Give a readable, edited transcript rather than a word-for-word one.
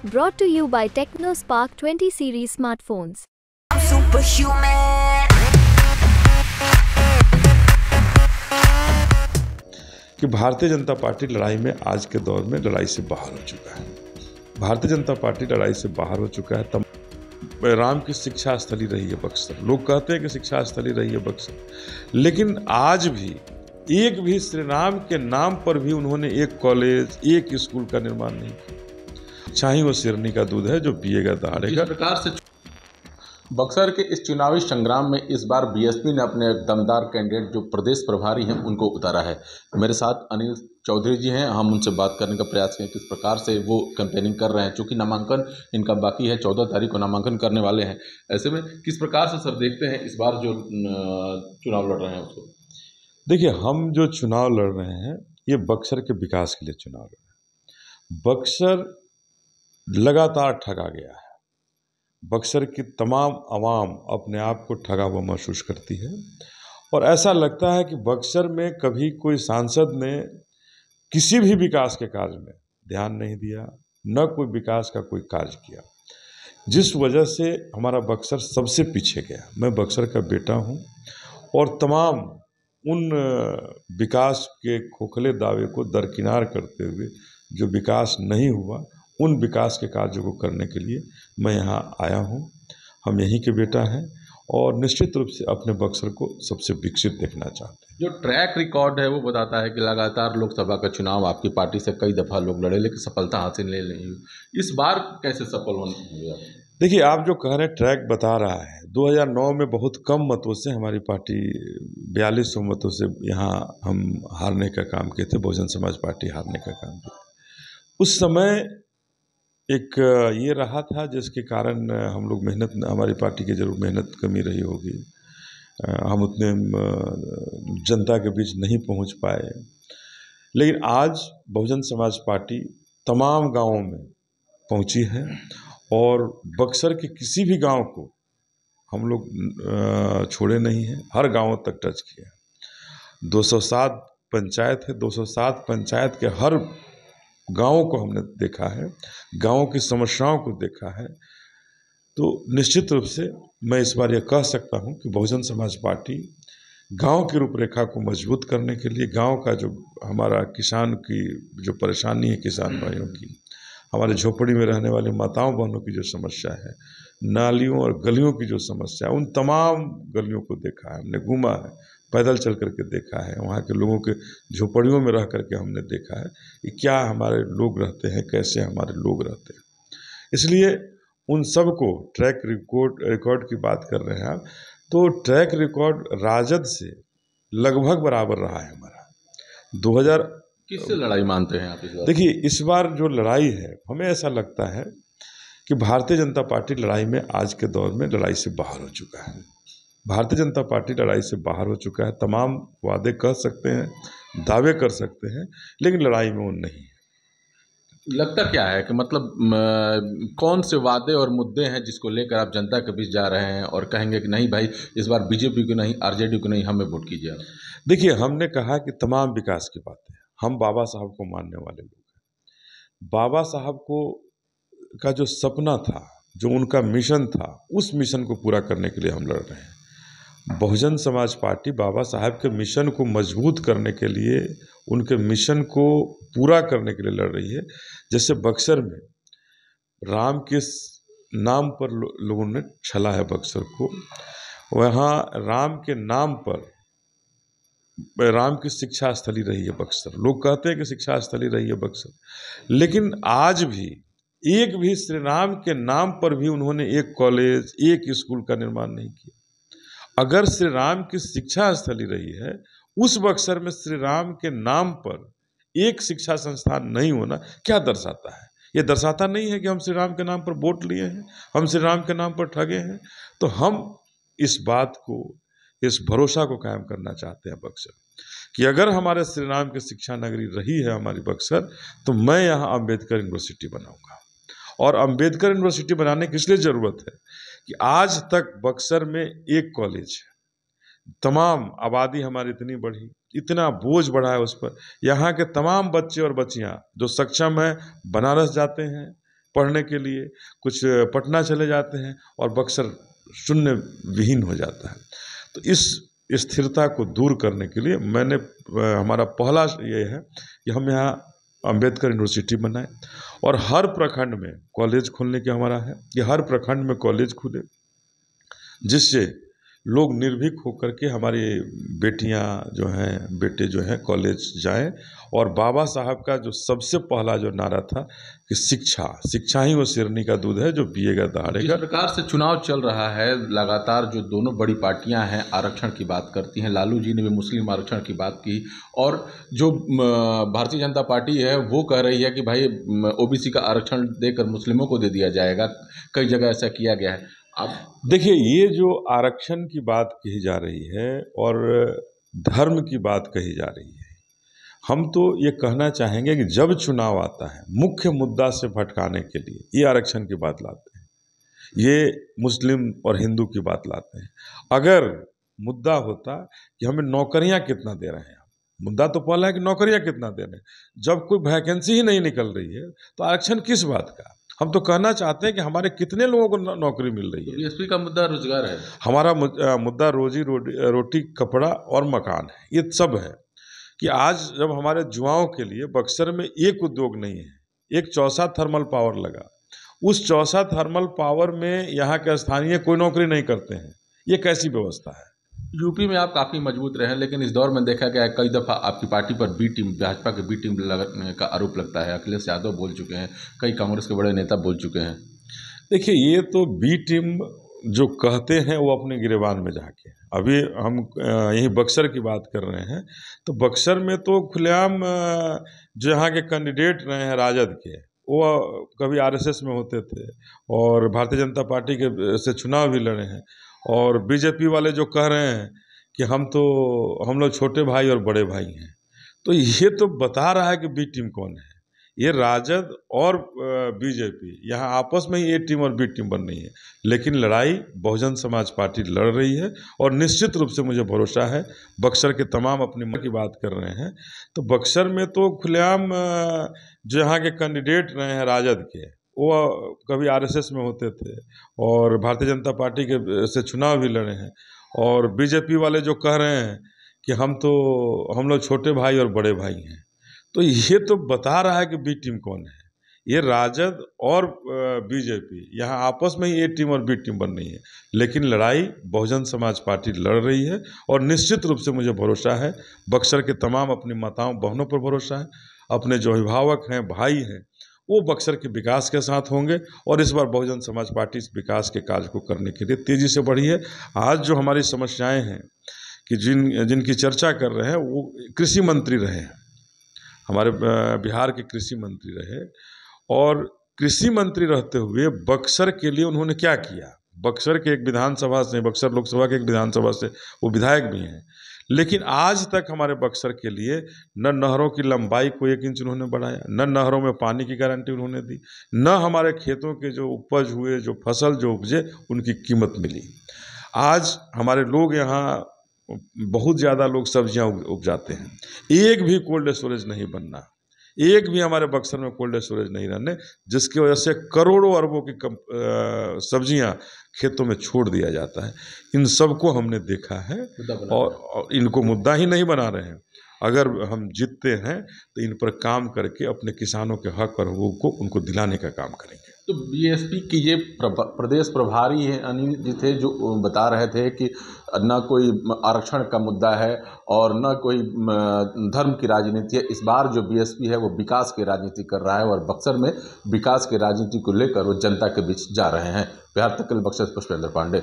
Brought to you by TechnoSpark 20 series smartphones. I'm superhuman. कि Bharatiya Janata party लड़ाई में आज के दौर में लड़ाई से बाहर हो चुका है। भारतीय जनता पार्टी लड़ाई से बाहर हो चुका है। राम की शिक्षा स्थली रही है बक्सर। लोग कहते हैं कि शिक्षा स्थली रही है बक्सर, लेकिन आज भी एक भी श्री राम के नाम पर भी उन्होंने एक कॉलेज, एक स्कूल का निर्माण नहीं किया। चाहे वो शेरनी का दूध है जो पिएगा दहाड़ेगा। इस प्रकार से बक्सर के इस चुनावी संग्राम में इस बार बीएसपी ने अपने दमदार कैंडिडेट जो प्रदेश प्रभारी हैं उनको उतारा है। मेरे साथ अनिल चौधरी जी हैं। हम उनसे बात करने का प्रयास करें किस प्रकार से वो कैंपेनिंग कर रहे हैं, चूँकि नामांकन इनका बाकी है, 14 तारीख को नामांकन करने वाले हैं। ऐसे में किस प्रकार से सर देखते हैं इस बार जो चुनाव लड़ रहे हैं उसको? देखिए, हम जो चुनाव लड़ रहे हैं ये बक्सर के विकास के लिए चुनाव लड़ रहे हैं। बक्सर लगातार ठगा गया है। बक्सर की तमाम आवाम अपने आप को ठगा हुआ महसूस करती है और ऐसा लगता है कि बक्सर में कभी कोई सांसद ने किसी भी विकास के कार्य में ध्यान नहीं दिया, न कोई विकास का कोई कार्य किया, जिस वजह से हमारा बक्सर सबसे पीछे गया। मैं बक्सर का बेटा हूं और तमाम उन विकास के खोखले दावे को दरकिनार करते हुए जो विकास नहीं हुआ, उन विकास के कार्यों को करने के लिए मैं यहाँ आया हूँ। हम यहीं के बेटा हैं और निश्चित रूप से अपने बक्सर को सबसे विकसित देखना चाहते हैं। जो ट्रैक रिकॉर्ड है वो बताता है कि लगातार लोकसभा का चुनाव आपकी पार्टी से कई दफ़ा लोग लड़े लेकिन सफलता हासिल नहीं हुई। इस बार कैसे सफल होंगे? देखिए, आप जो कह रहे हैं ट्रैक बता रहा है। 2009 में बहुत कम मतों से हमारी पार्टी 4200 मतों से यहाँ हम हारने का काम किए थे। बहुजन समाज पार्टी हारने का काम किया। उस समय एक ये रहा था जिसके कारण हम लोग हमारी पार्टी की जरूर मेहनत कमी रही होगी। हम उतने जनता के बीच नहीं पहुंच पाए, लेकिन आज बहुजन समाज पार्टी तमाम गांवों में पहुंची है और बक्सर के किसी भी गांव को हम लोग छोड़े नहीं हैं, हर गांव तक टच किया। 207 पंचायत है, 207 पंचायत के हर गाँवों को हमने देखा है, गाँवों की समस्याओं को देखा है। तो निश्चित रूप से मैं इस बार यह कह सकता हूं कि बहुजन समाज पार्टी गांव की रूपरेखा को मजबूत करने के लिए, गांव का जो हमारा किसान की जो परेशानी है, किसान भाइयों की, हमारे झोपड़ी में रहने वाले माताओं बहनों की जो समस्या है, नालियों और गलियों की जो समस्या है, उन तमाम गलियों को देखा है, हमने घूमा है, पैदल चल करके देखा है, वहाँ के लोगों के झोपड़ियों में रह करके हमने देखा है कि क्या हमारे लोग रहते हैं, कैसे हमारे लोग रहते हैं। इसलिए उन सब को ट्रैक रिकॉर्ड की बात कर रहे हैं आप, तो ट्रैक रिकॉर्ड राजद से लगभग बराबर रहा है हमारा। 2000 किससे लड़ाई मानते हैं आप इस बार? देखिए, इस बार जो लड़ाई है, हमें ऐसा लगता है कि भारतीय जनता पार्टी लड़ाई में आज के दौर में लड़ाई से बाहर हो चुका है। भारतीय जनता पार्टी लड़ाई से बाहर हो चुका है। तमाम वादे कर सकते हैं, दावे कर सकते हैं, लेकिन लड़ाई में वो नहीं है। लगता क्या है कि मतलब कौन से वादे और मुद्दे हैं जिसको लेकर आप जनता के बीच जा रहे हैं और कहेंगे कि नहीं भाई, इस बार बीजेपी को नहीं, आरजेडी को नहीं, हमें वोट कीजिए? देखिए, हमने कहा कि तमाम विकास की बातें, हम बाबा साहब को मानने वाले लोग हैं। बाबा साहब को का जो सपना था, जो उनका मिशन था, उस मिशन को पूरा करने के लिए हम लड़ रहे हैं। बहुजन समाज पार्टी बाबा साहब के मिशन को मजबूत करने के लिए, उनके मिशन को पूरा करने के लिए लड़ रही है। जैसे बक्सर में राम के नाम पर लोगों ने छला है बक्सर को, वहाँ राम के नाम पर राम की शिक्षा स्थली रही है बक्सर। लोग कहते हैं कि शिक्षा स्थली रही है बक्सर, लेकिन आज भी एक भी श्री राम के नाम पर भी उन्होंने एक कॉलेज, एक स्कूल का निर्माण नहीं किया। अगर श्री राम की शिक्षा स्थली रही है, उस बक्सर में श्री राम के नाम पर एक शिक्षा संस्थान नहीं होना क्या दर्शाता है? ये दर्शाता नहीं है कि हम श्री राम के नाम पर वोट लिए हैं, हम श्री राम के नाम पर ठगे हैं। तो हम इस बात को, इस भरोसा को कायम करना चाहते हैं बक्सर कि अगर हमारे श्री राम की शिक्षा नगरी रही है हमारी बक्सर, तो मैं यहाँ अम्बेडकर यूनिवर्सिटी बनाऊंगा। और अम्बेडकर यूनिवर्सिटी बनाने की इसलिए ज़रूरत है कि आज तक बक्सर में एक कॉलेज है, तमाम आबादी हमारी इतनी बढ़ी, इतना बोझ बढ़ा है उस पर। यहाँ के तमाम बच्चे और बच्चियाँ जो सक्षम हैं बनारस जाते हैं, पढ़ने के लिए, कुछ पटना चले जाते हैं और बक्सर शून्य विहीन हो जाता है। तो इस स्थिरता को दूर करने के लिए हमारा पहला ये है कि हम यहाँ अंबेडकर यूनिवर्सिटी बनाएं और हर प्रखंड में कॉलेज खोलने की हमारा है कि हर प्रखंड में कॉलेज खुले, जिससे लोग निर्भीक होकर के हमारी बेटियां जो हैं, बेटे जो हैं कॉलेज जाएं। और बाबा साहब का जो सबसे पहला जो नारा था कि शिक्षा ही वो शेरनी का दूध है जो पिएगा दहाड़ेगा। जिस प्रकार से चुनाव चल रहा है, लगातार जो दोनों बड़ी पार्टियां हैं आरक्षण की बात करती हैं, लालू जी ने भी मुस्लिम आरक्षण की बात की, और जो भारतीय जनता पार्टी है वो कह रही है कि भाई ओबीसी का आरक्षण देकर मुस्लिमों को दे दिया जाएगा। कई जगह ऐसा किया गया है। अब देखिए, ये जो आरक्षण की बात कही जा रही है और धर्म की बात कही जा रही है, हम तो ये कहना चाहेंगे कि जब चुनाव आता है मुख्य मुद्दा से भटकाने के लिए ये आरक्षण की बात लाते हैं, ये मुस्लिम और हिंदू की बात लाते हैं। अगर मुद्दा होता कि हमें नौकरियां कितना दे रहे हैं, मुद्दा तो पहला है कि नौकरियां कितना दे रहे हैं, जब कोई वैकेंसी ही नहीं निकल रही है तो आरक्षण किस बात का। हम तो कहना चाहते हैं कि हमारे कितने लोगों को नौकरी मिल रही है। बीएसपी का मुद्दा रोजगार है, हमारा मुद्दा रोटी कपड़ा और मकान है, ये सब है। कि आज जब हमारे युवाओं के लिए बक्सर में एक उद्योग नहीं है, एक चौसा थर्मल पावर लगा, उस चौसा थर्मल पावर में यहाँ के स्थानीय कोई नौकरी नहीं करते हैं, ये कैसी व्यवस्था है। यूपी में आप काफ़ी मजबूत रहे हैं, लेकिन इस दौर में देखा गया है कई दफ़ा आपकी पार्टी पर बी टीम, भाजपा के बी टीम लगने का आरोप लगता है। अखिलेश यादव बोल चुके हैं, कई कांग्रेस के बड़े नेता बोल चुके हैं। देखिए, ये तो बी टीम जो कहते हैं वो अपने गिरेबान में जाके, अभी हम यही बक्सर की बात कर रहे हैं, तो बक्सर में तो खुलेआम जो यहाँ के कैंडिडेट रहे हैं राजद के, वो कभी आरएसएस में होते थे और भारतीय जनता पार्टी के से चुनाव भी लड़े हैं। और बीजेपी वाले जो कह रहे हैं कि हम लोग छोटे भाई और बड़े भाई हैं, तो ये तो बता रहा है कि बी टीम कौन है। ये राजद और बीजेपी यहाँ आपस में ही ए टीम और बी टीम बन रही है, लेकिन लड़ाई बहुजन समाज पार्टी लड़ रही है। और निश्चित रूप से मुझे भरोसा है, बक्सर के तमाम अपनी की बात कर रहे हैं, तो बक्सर में तो खुलेआम जो यहाँ के कैंडिडेट रहे हैं राजद के, वो कभी आरएसएस में होते थे और भारतीय जनता पार्टी के से चुनाव भी लड़े हैं। और बीजेपी वाले जो कह रहे हैं कि हम लोग छोटे भाई और बड़े भाई हैं, तो ये तो बता रहा है कि बी टीम कौन है। ये राजद और बीजेपी यहाँ आपस में ही ए टीम और बी टीम बन रही है, लेकिन लड़ाई बहुजन समाज पार्टी लड़ रही है। और निश्चित रूप से मुझे भरोसा है, बक्सर के तमाम अपनी माताओं बहनों पर भरोसा है, अपने जो अभिभावक हैं, भाई हैं, वो बक्सर के विकास के साथ होंगे। और इस बार बहुजन समाज पार्टी इस विकास के कार्य को करने के लिए तेज़ी से बढ़ी है। आज जो हमारी समस्याएं हैं कि जिनकी चर्चा कर रहे हैं, वो कृषि मंत्री रहे हैं, हमारे बिहार के कृषि मंत्री रहे, और कृषि मंत्री रहते हुए बक्सर के लिए उन्होंने क्या किया। बक्सर के एक विधानसभा से, बक्सर लोकसभा के एक विधानसभा से वो विधायक भी हैं, लेकिन आज तक हमारे बक्सर के लिए न नहरों की लंबाई को 1 इंच उन्होंने बढ़ाया, न नहरों में पानी की गारंटी उन्होंने दी, न हमारे खेतों के जो उपज हुए, जो फसल जो उपजे, उनकी कीमत मिली। आज हमारे लोग यहाँ बहुत ज़्यादा लोग सब्जियां उपजाते हैं, एक भी कोल्ड स्टोरेज नहीं बनना, एक भी हमारे बक्सर में कोल्ड स्टोरेज नहीं रहने, जिसकी वजह से करोड़ों अरबों की सब्जियां खेतों में छोड़ दिया जाता है। इन सब को हमने देखा है और इनको मुद्दा ही नहीं बना रहे हैं। अगर हम जीतते हैं तो इन पर काम करके अपने किसानों के हक और हकूक़ को उनको दिलाने का काम करेंगे। तो बीएसपी की ये प्रदेश प्रभारी हैं अनिल जी थे, जो बता रहे थे कि न कोई आरक्षण का मुद्दा है और न कोई धर्म की राजनीति है। इस बार जो बीएसपी है वो विकास की राजनीति कर रहा है और बक्सर में विकास की राजनीति को लेकर वो जनता के बीच जा रहे हैं। बिहार तक के लिए बक्सर से पुष्पेंद्र पांडे।